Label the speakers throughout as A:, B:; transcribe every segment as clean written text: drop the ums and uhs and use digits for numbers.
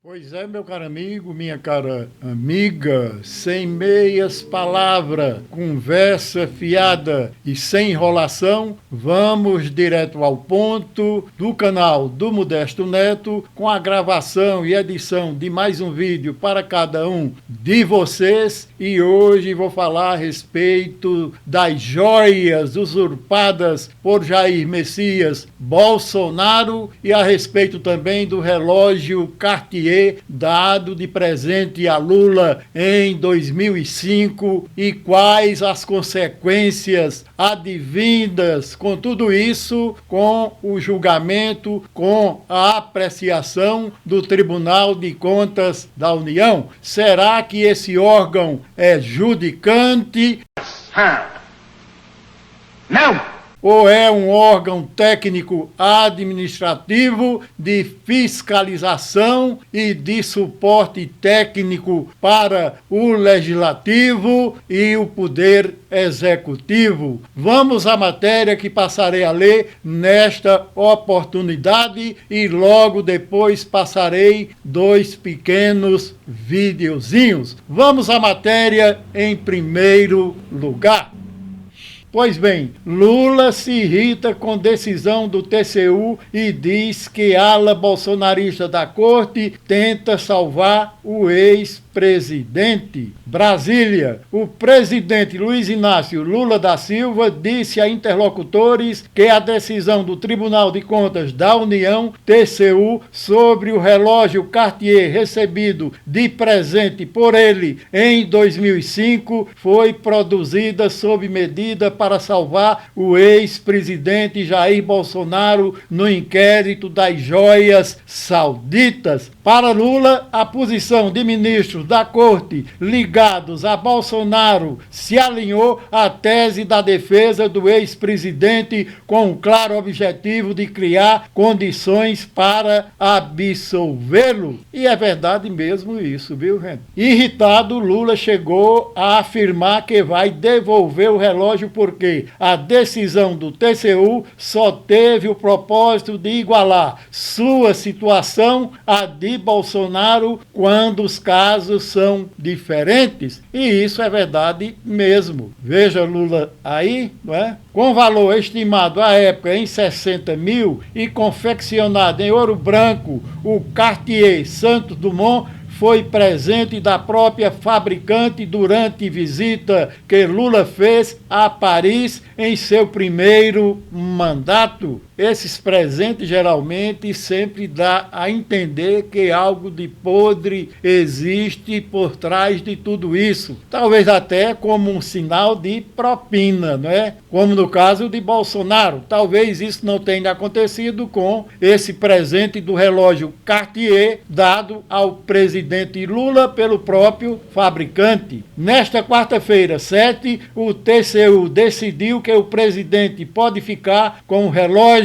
A: Pois é, meu caro amigo, minha cara amiga, sem meias palavras, conversa fiada e sem enrolação, vamos direto ao ponto do canal do Modesto Neto, com a gravação e edição de mais um vídeo para cada um de vocês. E hoje vou falar a respeito das joias usurpadas por Jair Messias Bolsonaro e a respeito também do relógio Cartier dado de presente a Lula em 2005 e quais as consequências advindas com tudo isso, com o julgamento, com a apreciação do Tribunal de Contas da União. Será que esse órgão é judicante? Não! Ou é um órgão técnico administrativo de fiscalização e de suporte técnico para o legislativo e o poder executivo? Vamos à matéria que passarei a ler nesta oportunidade e logo depois passarei dois pequenos videozinhos. Vamos à matéria em primeiro lugar. Pois bem, Lula se irrita com decisão do TCU e diz que a ala bolsonarista da corte tenta salvar o ex-presidente. Brasília, o presidente Luiz Inácio Lula da Silva disse a interlocutores que a decisão do Tribunal de Contas da União, TCU, sobre o relógio Cartier recebido de presente por ele em 2005 foi produzida sob medida para salvar o ex-presidente Jair Bolsonaro no inquérito das joias sauditas. Para Lula, a posição de ministros da corte ligados a Bolsonaro se alinhou à tese da defesa do ex-presidente com o claro objetivo de criar condições para absolvê-lo. E é verdade mesmo isso, viu, gente? Irritado, Lula chegou a afirmar que vai devolver o relógio porque a decisão do TCU só teve o propósito de igualar sua situação à de Bolsonaro quando os casos são diferentes. E isso é verdade mesmo. Veja Lula aí, não é? Com valor estimado à época em 60 mil e confeccionado em ouro branco, o Cartier Santos Dumont foi presente da própria fabricante durante visita que Lula fez a Paris em seu primeiro mandato. Esses presentes geralmente sempre dá a entender que algo de podre existe por trás de tudo isso. Talvez até como um sinal de propina, não é? Como no caso de Bolsonaro. Talvez isso não tenha acontecido com esse presente do relógio Cartier dado ao presidente Lula pelo próprio fabricante. Nesta quarta-feira, 7, o TCU decidiu que o presidente pode ficar com o relógio.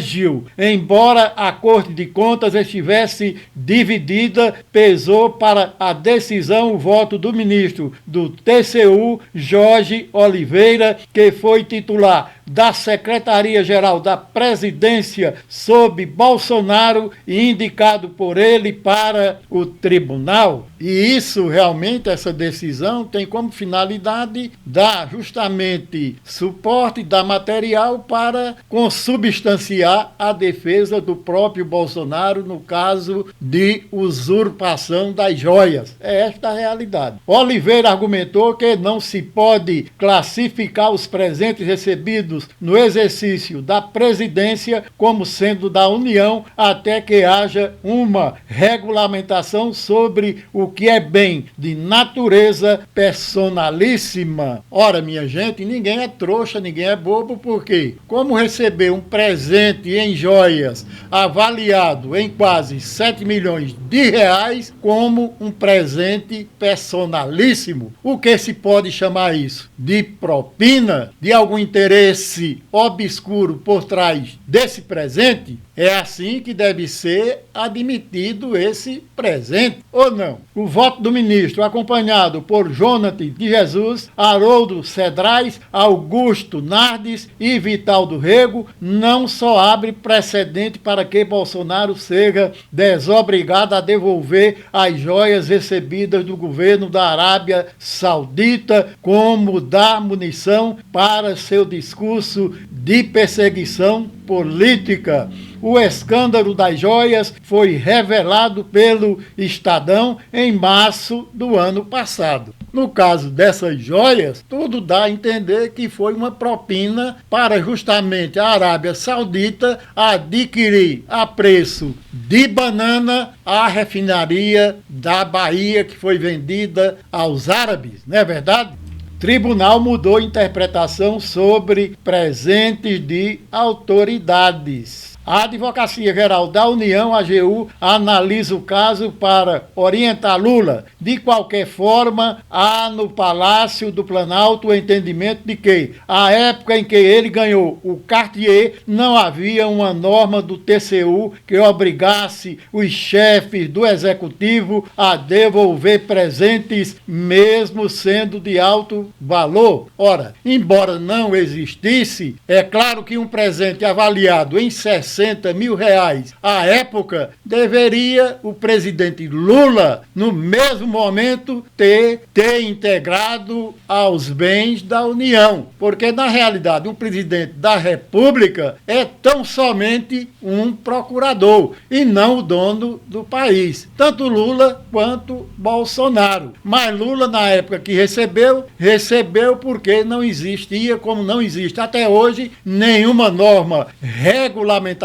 A: Embora a Corte de Contas estivesse dividida, pesou para a decisão o voto do ministro do TCU, Jorge Oliveira, que foi titular da Secretaria-Geral da Presidência sob Bolsonaro e indicado por ele para o tribunal. E isso realmente, essa decisão tem como finalidade dar justamente suporte, dar material para consubstanciar a defesa do próprio Bolsonaro no caso de usurpação das joias. É esta a realidade. Oliveira argumentou que não se pode classificar os presentes recebidos no exercício da presidência como sendo da União até que haja uma regulamentação sobre o que é bem de natureza personalíssima. Ora, minha gente, ninguém é trouxa, ninguém é bobo, porque como receber um presente em joias avaliado em quase 7 milhões de reais como um presente personalíssimo? O que se pode chamar isso? De propina? De algum interesse obscuro por trás desse presente? É assim que deve ser admitido esse presente, ou não? O voto do ministro, acompanhado por Jonathan de Jesus, Haroldo Cedrais, Augusto Nardes e Vital do Rego, não só abre precedente para que Bolsonaro seja desobrigado a devolver as joias recebidas do governo da Arábia Saudita, como dar munição para seu discurso de perseguição política. O escândalo das joias foi revelado pelo Estadão em março do ano passado. No caso dessas joias, tudo dá a entender que foi uma propina para justamente a Arábia Saudita adquirir a preço de banana a refinaria da Bahia que foi vendida aos árabes, não é verdade? Tribunal mudou a interpretação sobre presentes de autoridades. A Advocacia Geral da União, AGU, analisa o caso para orientar Lula. De qualquer forma, há no Palácio do Planalto o entendimento de que, à época em que ele ganhou o Cartier, não havia uma norma do TCU que obrigasse os chefes do Executivo a devolver presentes, mesmo sendo de alto valor. Ora, embora não existisse, é claro que um presente avaliado em 60 mil reais à época, deveria o presidente Lula, no mesmo momento, ter integrado aos bens da União. Porque, na realidade, um presidente da República é tão somente um procurador e não o dono do país. Tanto Lula quanto Bolsonaro. Mas Lula, na época que recebeu porque não existia, como não existe até hoje, nenhuma norma regulamentadora,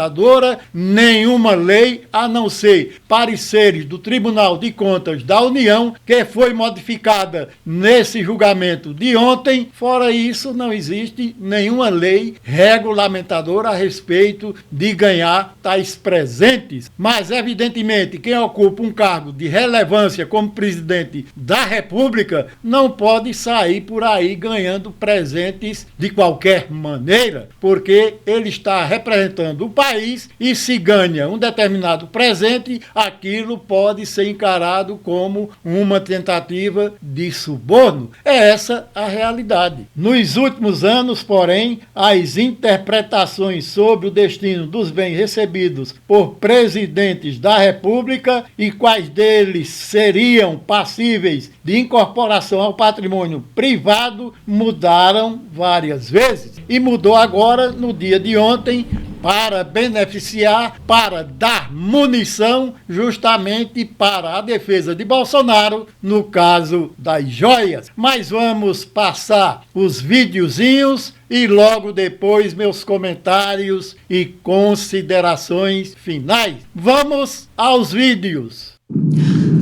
A: nenhuma lei, a não ser pareceres do Tribunal de Contas da União, que foi modificada nesse julgamento de ontem. Fora isso, não existe nenhuma lei regulamentadora a respeito de ganhar tais presentes. Mas, evidentemente, quem ocupa um cargo de relevância como presidente da República não pode sair por aí ganhando presentes de qualquer maneira, porque ele está representando o país e se ganha um determinado presente, aquilo pode ser encarado como uma tentativa de suborno. É essa a realidade. Nos últimos anos, porém, as interpretações sobre o destino dos bens recebidos por presidentes da República e quais deles seriam passíveis de incorporação ao patrimônio privado mudaram várias vezes. E mudou agora, no dia de ontem, para beneficiar, para dar munição justamente para a defesa de Bolsonaro, no caso das joias. Mas vamos passar os videozinhos e logo depois meus comentários e considerações finais. Vamos aos vídeos.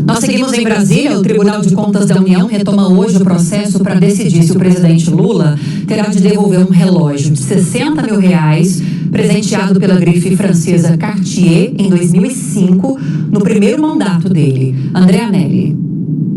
B: Nós seguimos em Brasília. O Tribunal de Contas da União retoma hoje o processo para decidir se o presidente Lula terá de devolver um relógio de 60 mil reais presenteado pela grife francesa Cartier em 2005, no primeiro mandato dele. André Anelli.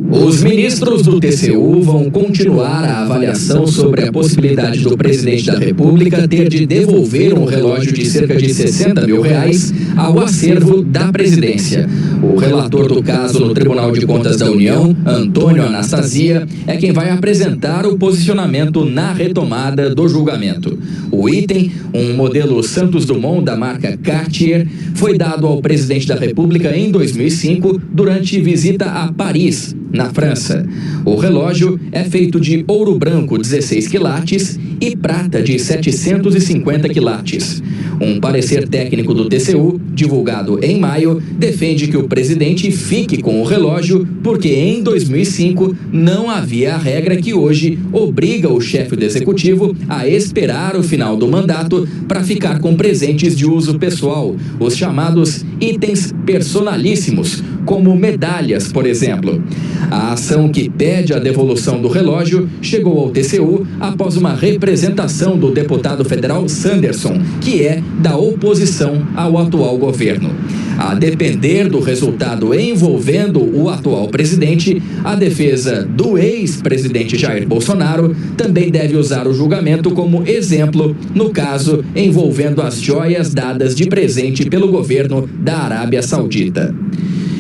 C: Os ministros do TCU vão continuar a avaliação sobre a possibilidade do presidente da República ter de devolver um relógio de cerca de 60 mil reais ao acervo da presidência. O relator do caso no Tribunal de Contas da União, Antônio Anastasia, é quem vai apresentar o posicionamento na retomada do julgamento. O item, um modelo Santos Dumont da marca Cartier, foi dado ao presidente da República em 2005 durante visita a Paris, na França. O relógio é feito de ouro branco 16 quilates e prata de 750 quilates. Um parecer técnico do TCU, divulgado em maio, defende que o presidente fique com o relógio porque em 2005 não havia a regra que hoje obriga o chefe do executivo a esperar o final do mandato para ficar com presentes de uso pessoal, os chamados itens personalíssimos, como medalhas, por exemplo. A ação que pede a devolução do relógio chegou ao TCU após uma representação do deputado federal Sanderson, que é da oposição ao atual governo. A depender do resultado envolvendo o atual presidente, a defesa do ex-presidente Jair Bolsonaro também deve usar o julgamento como exemplo no caso envolvendo as joias dadas de presente pelo governo da Arábia Saudita.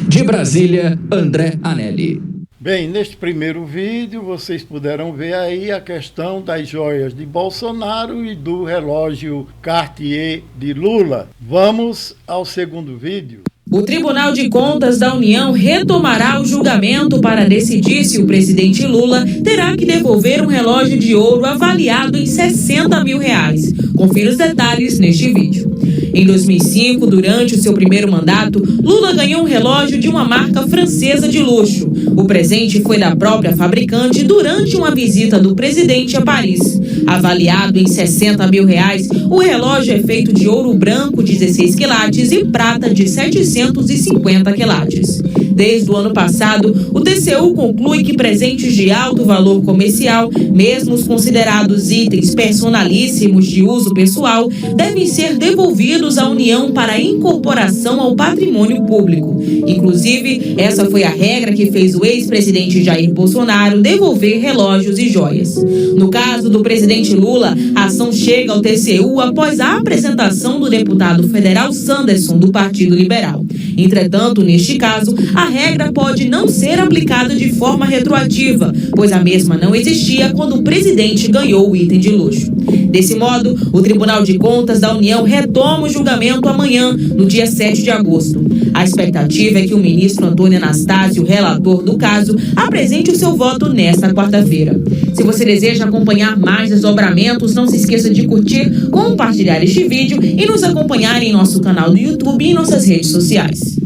C: De Brasília, André Anelli.
A: Bem, neste primeiro vídeo vocês puderam ver aí a questão das joias de Bolsonaro e do relógio Cartier de Lula. Vamos ao segundo vídeo.
D: O Tribunal de Contas da União retomará o julgamento para decidir se o presidente Lula terá que devolver um relógio de ouro avaliado em R$60 mil. Confira os detalhes neste vídeo. Em 2005, durante o seu primeiro mandato, Lula ganhou um relógio de uma marca francesa de luxo. O presente foi da própria fabricante durante uma visita do presidente a Paris. Avaliado em R$60 mil, o relógio é feito de ouro branco de 16 quilates e prata de 750 quilates. Desde o ano passado, o TCU conclui que presentes de alto valor comercial, mesmo os considerados itens personalíssimos de uso pessoal, devem ser devolvidos à União para incorporação ao patrimônio público. Inclusive, essa foi a regra que fez o ex-presidente Jair Bolsonaro devolver relógios e joias. No caso do presidente Lula, a ação chega ao TCU após a apresentação do deputado federal Sanderson, do Partido Liberal. Entretanto, neste caso, a regra pode não ser aplicada de forma retroativa, pois a mesma não existia quando o presidente ganhou o item de luxo. Desse modo, o Tribunal de Contas da União retoma o julgamento amanhã, no dia 7 de agosto. A expectativa é que o ministro Antônio Anastácio, relator do caso, apresente o seu voto nesta quarta-feira. Se você deseja acompanhar mais desdobramentos, não se esqueça de curtir, compartilhar este vídeo e nos acompanhar em nosso canal do YouTube e em nossas redes sociais.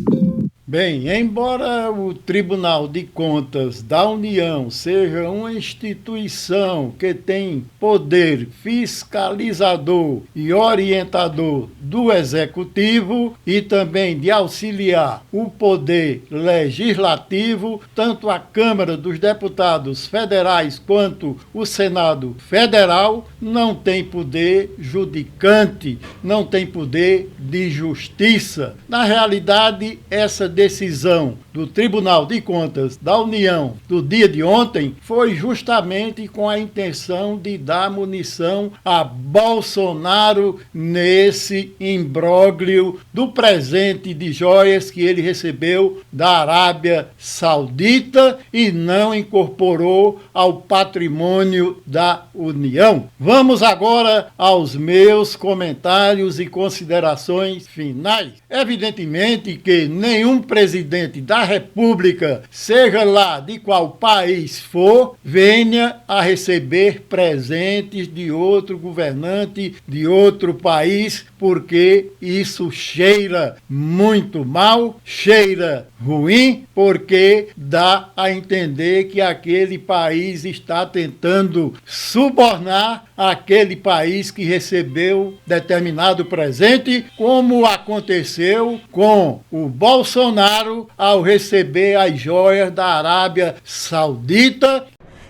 A: Bem, embora o Tribunal de Contas da União seja uma instituição que tem poder fiscalizador e orientador do Executivo e também de auxiliar o poder legislativo, tanto a Câmara dos Deputados Federais quanto o Senado Federal, não tem poder judicante, não tem poder de justiça. Na realidade, essa decisão do Tribunal de Contas da União do dia de ontem foi justamente com a intenção de dar munição a Bolsonaro nesse imbróglio do presente de joias que ele recebeu da Arábia Saudita e não incorporou ao patrimônio da União. Vamos agora aos meus comentários e considerações finais. Evidentemente que nenhum presidente da República, seja lá de qual país for, venha a receber presentes de outro governante de outro país, porque isso cheira muito mal, cheira ruim, porque dá a entender que aquele país está tentando subornar aquele país que recebeu determinado presente, como aconteceu com o Bolsonaro ao receber as joias da Arábia Saudita.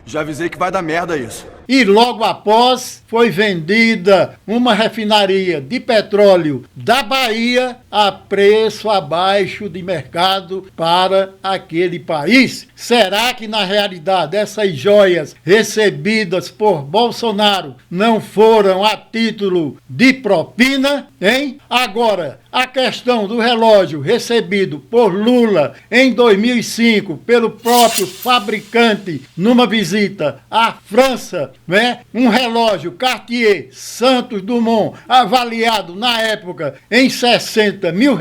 E: Já avisei que vai dar merda isso.
A: E logo após foi vendida uma refinaria de petróleo da Bahia a preço abaixo de mercado para aquele país. Será que na realidade essas joias recebidas por Bolsonaro não foram a título de propina, hein? Agora, a questão do relógio recebido por Lula em 2005 pelo próprio fabricante numa visita à França, né? Um relógio Cartier Santos Dumont avaliado na época em R$60 mil.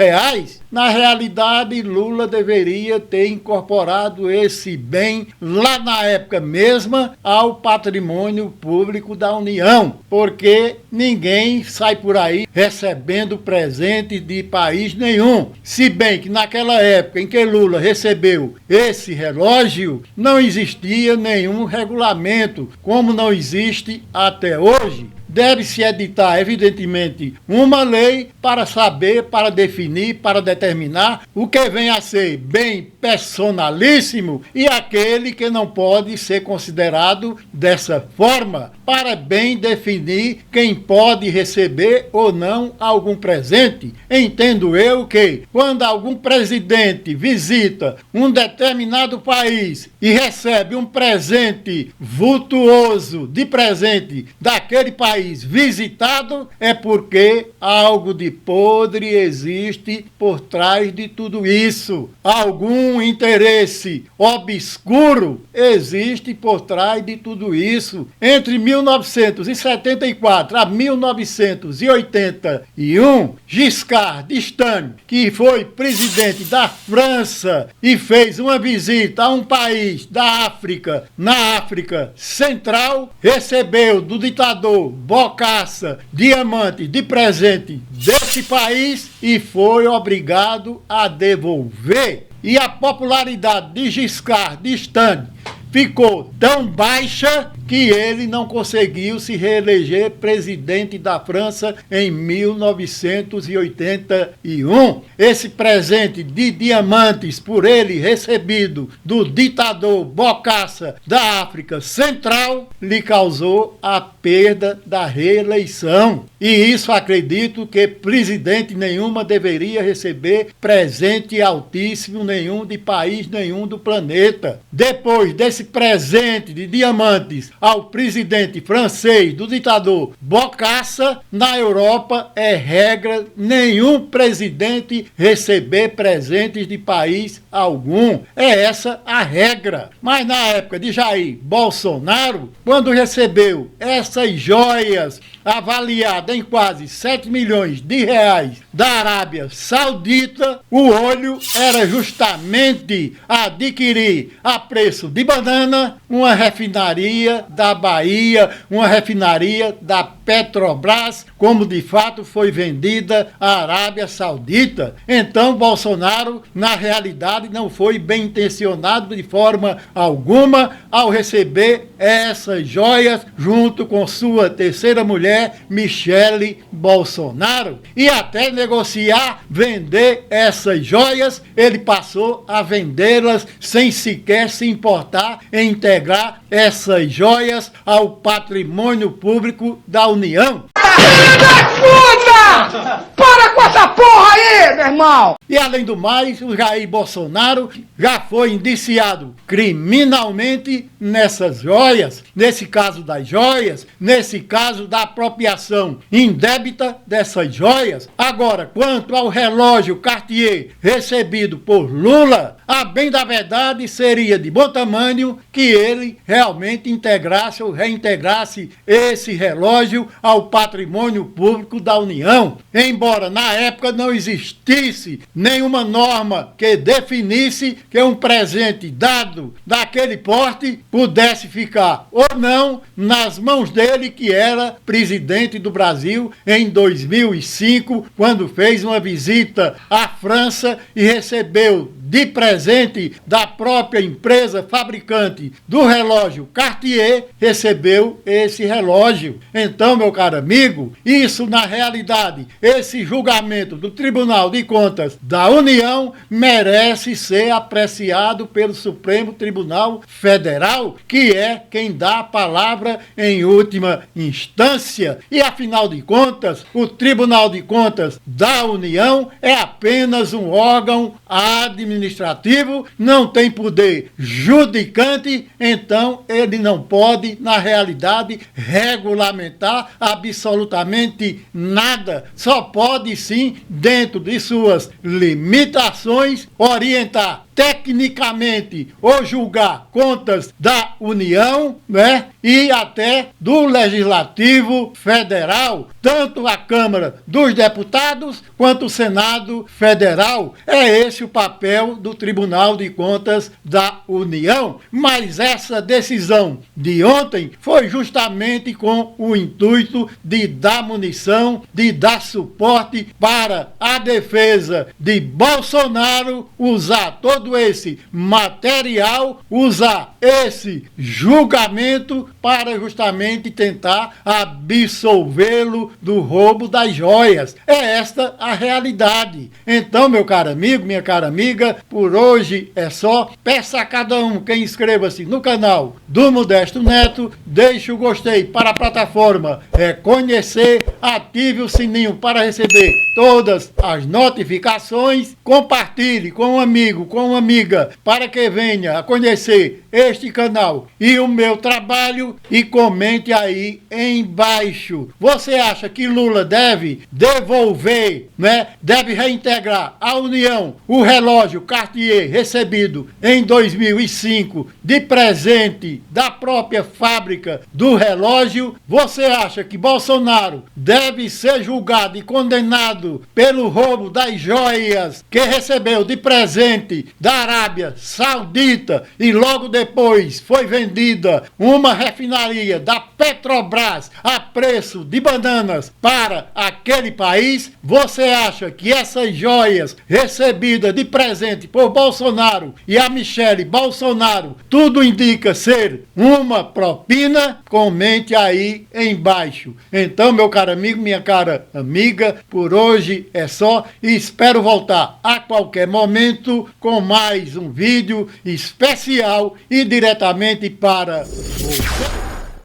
A: Na realidade, Lula deveria ter incorporado esse bem lá na época mesma ao patrimônio público da União, porque ninguém sai por aí recebendo presente de país nenhum. Se bem que naquela época em que Lula recebeu esse relógio, não existia nenhum regulamento, como não existe até hoje. Deve-se editar, evidentemente, uma lei para saber, para definir, para determinar o que vem a ser bem personalíssimo e aquele que não pode ser considerado dessa forma. para bem definir quem pode receber ou não algum presente. Entendo eu que, quando algum presidente visita um determinado país e recebe um presente vultuoso de presente daquele país visitado, é porque algo de podre existe por trás de tudo isso. Algum interesse obscuro existe por trás de tudo isso. Entre 1974 a 1981, Giscard d'Estaing, que foi presidente da França e fez uma visita a um país da África, na África Central, recebeu do ditador Bokassa diamantes de presente desse país e foi obrigado a devolver. E a popularidade de Giscard d'Estaing ficou tão baixa que ele não conseguiu se reeleger presidente da França em 1981. Esse presente de diamantes por ele recebido do ditador Bokassa da África Central lhe causou a perda da reeleição. E isso acredito que presidente nenhuma deveria receber presente altíssimo nenhum de país nenhum do planeta. Depois desse presente de diamantes ao presidente francês do ditador Bokassa, na Europa é regra nenhum presidente receber presentes de país algum. É essa a regra. Mas na época de Jair Bolsonaro, quando recebeu essas joias avaliadas em quase 7 milhões de reais da Arábia Saudita, o olho era justamente adquirir a preço de banana uma refinaria da Bahia, uma refinaria da Petrobras, como de fato foi vendida à Arábia Saudita. Então Bolsonaro, na realidade, não foi bem intencionado de forma alguma ao receber essas joias junto com sua terceira mulher, Michele Bolsonaro. E até negociar, vender essas joias, ele passou a vendê-las sem sequer se importar em integrar essas joias ao patrimônio público da União.
F: Filho da puta! Para com essa porra aí, meu irmão!
A: E além do mais, o Jair Bolsonaro já foi indiciado criminalmente nessas joias, nesse caso das joias, nesse caso da apropriação indébita dessas joias. Agora, quanto ao relógio Cartier recebido por Lula, a bem da verdade seria de bom tamanho que ele realmente integrasse ou reintegrasse esse relógio ao patrimônio público da União. Embora na época não existisse nenhuma norma que definisse que um presente dado daquele porte pudesse ficar ou não nas mãos dele, que era presidente do Brasil em 2005, quando fez uma visita à França e recebeu de presente da própria empresa fabricante do relógio Cartier, recebeu esse relógio. Então, meu caro amigo, isso na realidade, esse julgamento do Tribunal de Contas da União merece ser apreciado pelo Supremo Tribunal Federal, que é quem dá a palavra em última instância. E afinal de contas, o Tribunal de Contas da União é apenas um órgão administrativo, não tem poder judicante, então ele não pode, na realidade, regulamentar absolutamente nada. Só pode sim, dentro de suas limitações, orientar tecnicamente ou julgar contas da União, né? E até do Legislativo Federal, tanto a Câmara dos Deputados quanto o Senado Federal. É esse o papel do Tribunal de Contas da União. Mas essa decisão de ontem foi justamente com o intuito de dar munição, de dar suporte para a defesa de Bolsonaro, usar todo esse material, usar esse julgamento para justamente tentar absolvê-lo do roubo das joias. É esta a realidade. Então, meu caro amigo, minha cara amiga, Por hoje é só. Peço a cada um que inscreva-se no canal do Modesto Neto, deixe o gostei para a plataforma conhecer, ative o sininho para receber todas as notificações, compartilhe com um amigo, com uma amiga, para que venha a conhecer este canal e o meu trabalho, e comente aí embaixo. Você acha que Lula deve devolver, né? Deve reintegrar à União o relógio Cartier recebido em 2005 de presente da própria fábrica do relógio? Você acha que Bolsonaro deve ser julgado e condenado pelo roubo das joias que recebeu de presente da Arábia Saudita e logo depois foi vendida uma refinaria da Petrobras a preço de bananas para aquele país? Você acha que essas joias recebidas de presente por Bolsonaro e a Michele Bolsonaro tudo indica ser uma propina? Comente aí embaixo. Então, meu caro amigo, minha cara amiga, por hoje é só e espero voltar a qualquer momento com mais um vídeo especial e diretamente para você.